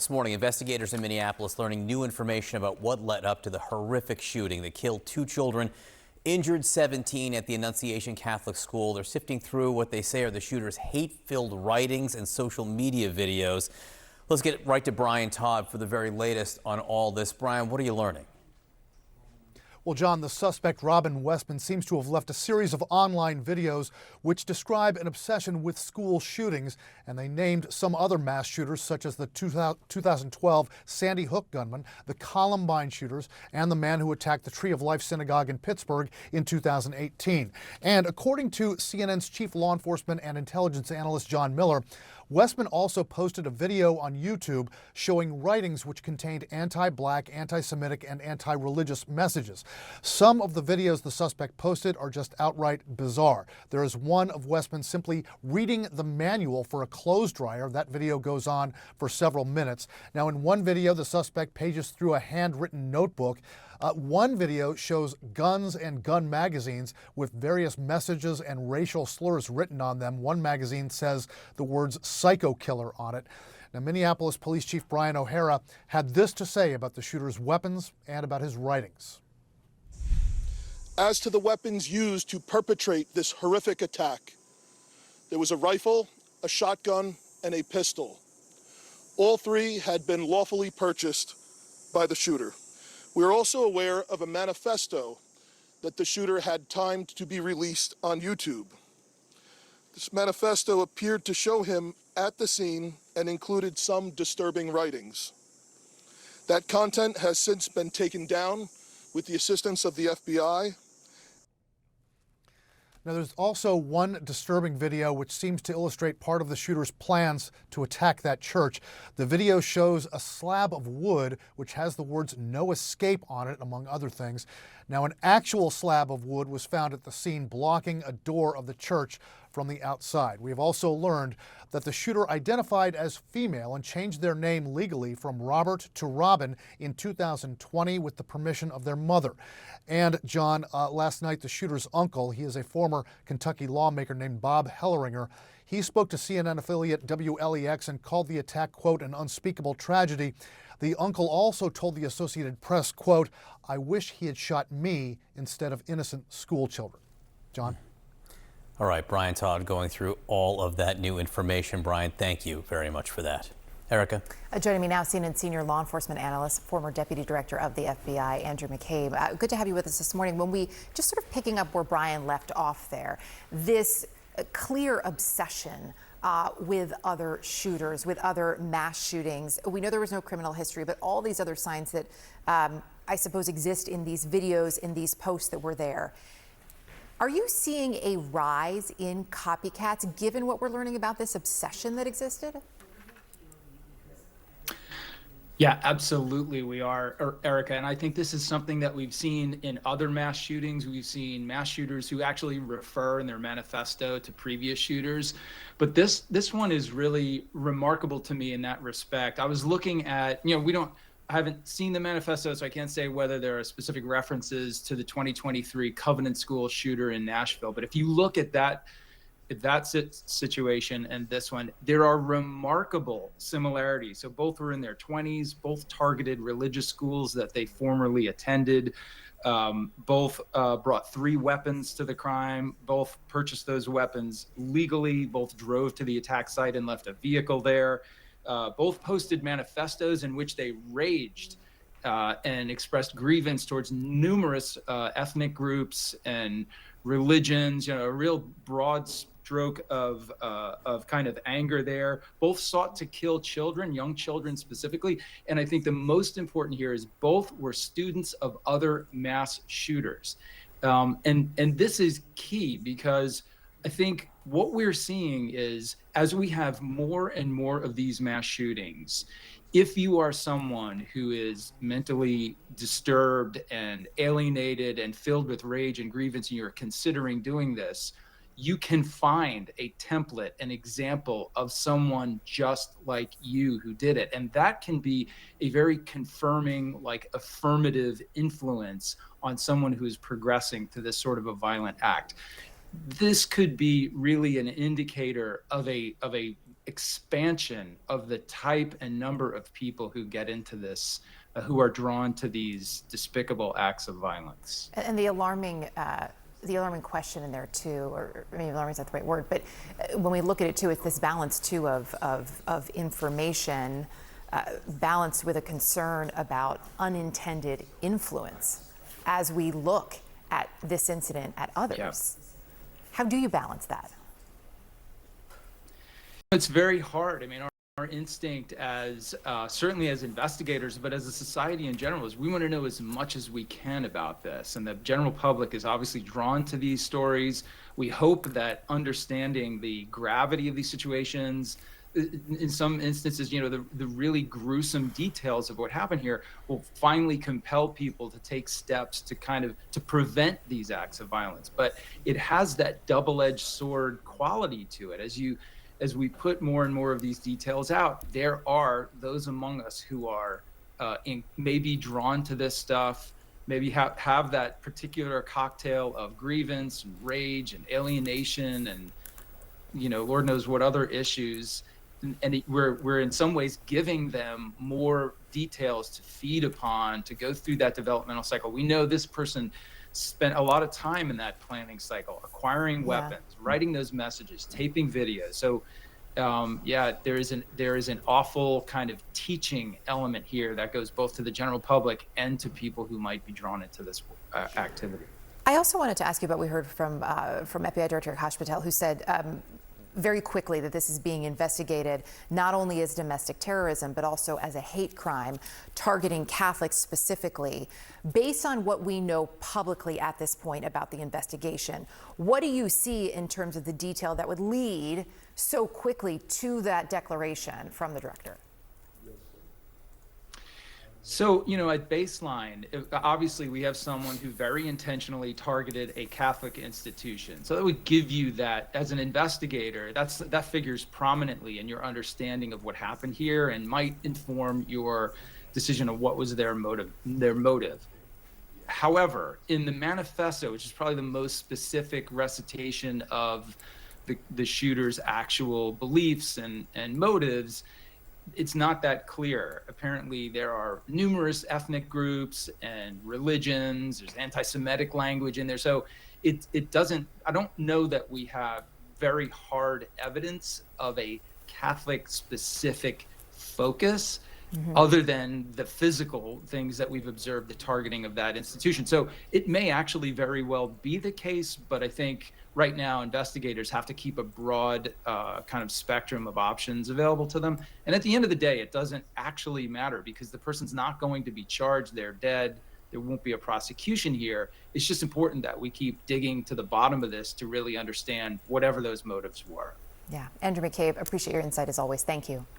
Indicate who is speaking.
Speaker 1: This morning, investigators in Minneapolis learning new information about what led up to the horrific shooting that killed 2 children, injured 17 at the Annunciation Catholic School. They're sifting through what they say are the shooter's hate-filled writings and social media videos. Let's get right to Brian Todd for the very latest on all this. Brian, what are you learning?
Speaker 2: Well, John, the suspect, Robin Westman, seems to have left a series of online videos which describe an obsession with school shootings, and they named some other mass shooters, such as the 2012 Sandy Hook gunman, the Columbine shooters, and the man who attacked the Tree of Life Synagogue in Pittsburgh in 2018. And according to CNN's chief law enforcement and intelligence analyst, John Miller, Westman also posted a video on YouTube showing writings which contained anti-black, anti-Semitic, and anti-religious messages. Some of the videos the suspect posted are just outright bizarre. There is one of Westman simply reading the manual for a clothes dryer. That video goes on for several minutes. Now, in one video, the suspect pages through a handwritten notebook. One video shows guns and gun magazines with various messages and racial slurs written on them. One magazine says the words "psycho killer" on it. Now, Minneapolis Police Chief Brian O'Hara had this to say about the shooter's weapons and about his writings.
Speaker 3: As to the weapons used to perpetrate this horrific attack, there was a rifle, a shotgun, and a pistol. All 3 had been lawfully purchased by the shooter. We are also aware of a manifesto that the shooter had timed to be released on YouTube. This manifesto appeared to show him at the scene and included some disturbing writings. That content has since been taken down with the assistance of the FBI.
Speaker 2: Now, there's also one disturbing video which seems to illustrate part of the shooter's plans to attack that church. The video shows a slab of wood which has the words "no escape" on it, among other things. Now, an actual slab of wood was found at the scene blocking a door of the church from the outside. We have also learned that the shooter identified as female and changed their name legally from Robert to Robin in 2020 with the permission of their mother. And John, last night the shooter's uncle, he is a former Kentucky lawmaker named Bob Helleringer, he spoke to CNN affiliate WLEX and called the attack, quote, an unspeakable tragedy. The uncle also told the Associated Press, quote, "I wish he had shot me instead of innocent school children." John?
Speaker 1: All right, Brian Todd going through all of that new information. Brian, thank you very much for that. Erica?
Speaker 4: Joining me now, CNN senior law enforcement analyst, former deputy director of the FBI, Andrew McCabe. Good to have you with us this morning. When we just sort of picking up where Brian left off there, this clear obsession with other shooters, with other mass shootings. We know there was no criminal history, but all these other signs that I suppose exist in these videos, in these posts that were there. Are you seeing a rise in copycats given what we're learning about this obsession that existed?
Speaker 5: Yeah, absolutely we are, Erica. And I think this is something that we've seen in other mass shootings. We've seen mass shooters who actually refer in their manifesto to previous shooters. But this one is really remarkable to me in that respect. I was looking at, I haven't seen the manifesto, so I can't say whether there are specific references to the 2023 Covenant School shooter in Nashville. But if you look at that situation and this one, there are remarkable similarities. So both were in their 20s, both targeted religious schools that they formerly attended, both brought 3 weapons to the crime, both purchased those weapons legally, both drove to the attack site and left a vehicle there, both posted manifestos in which they raged and expressed grievance towards numerous ethnic groups and religions, a real broad stroke of kind of anger there. Both sought to kill children, young children specifically. And I think the most important here is both were students of other mass shooters. And this is key because I think what we're seeing is as we have more and more of these mass shootings, if you are someone who is mentally disturbed and alienated and filled with rage and grievance and you're considering doing this, you can find a template, an example of someone just like you who did it. And that can be a very confirming, affirmative influence on someone who is progressing to this sort of a violent act. This could be really an indicator of a expansion of the type and number of people who get into this, who are drawn to these despicable acts of violence.
Speaker 4: And the alarming question in there too, or maybe alarming is not the right word, but when we look at it too, it's this balance too of information balanced with a concern about unintended influence as we look at this incident at others.
Speaker 5: Yeah.
Speaker 4: How do you balance that?
Speaker 5: It's very hard. I mean, our instinct as certainly as investigators, but as a society in general, is we want to know as much as we can about this. And the general public is obviously drawn to these stories. We hope that understanding the gravity of these situations, in some instances, you know, the really gruesome details of what happened here will finally compel people to take steps to to prevent these acts of violence. But it has that double-edged sword quality to it. As we put more and more of these details out, there are those among us who are maybe drawn to this stuff, maybe have that particular cocktail of grievance and rage and alienation and, you know, Lord knows what other issues. And we're in some ways giving them more details to feed upon, to go through that developmental cycle. We know this person spent a lot of time in that planning cycle, acquiring weapons, writing those messages, taping videos. So there is an awful kind of teaching element here that goes both to the general public and to people who might be drawn into this activity.
Speaker 4: I also wanted to ask you about, we heard from FBI Director Akash Patel, who said very quickly that this is being investigated not only as domestic terrorism, but also as a hate crime targeting Catholics specifically. Based on what we know publicly at this point about the investigation, what do you see in terms of the detail that would lead so quickly to that declaration from the director?
Speaker 5: So, you know, at baseline, obviously we have someone who very intentionally targeted a Catholic institution. So that would give you that, as an investigator, that figures prominently in your understanding of what happened here and might inform your decision of what was their motive. However, in the manifesto, which is probably the most specific recitation of the shooter's actual beliefs and motives, it's not that clear. Apparently, there are numerous ethnic groups and religions. There's anti-Semitic language in there. So it doesn't, I don't know that we have very hard evidence of a Catholic specific focus other than the physical things that we've observed, the targeting of that institution. So it may actually very well be the case, but I think right now investigators have to keep a broad kind of spectrum of options available to them. And at the end of the day, it doesn't actually matter because the person's not going to be charged. They're dead. There won't be a prosecution here. It's just important that we keep digging to the bottom of this to really understand whatever those motives were.
Speaker 4: Yeah. Andrew McCabe, appreciate your insight as always. Thank you.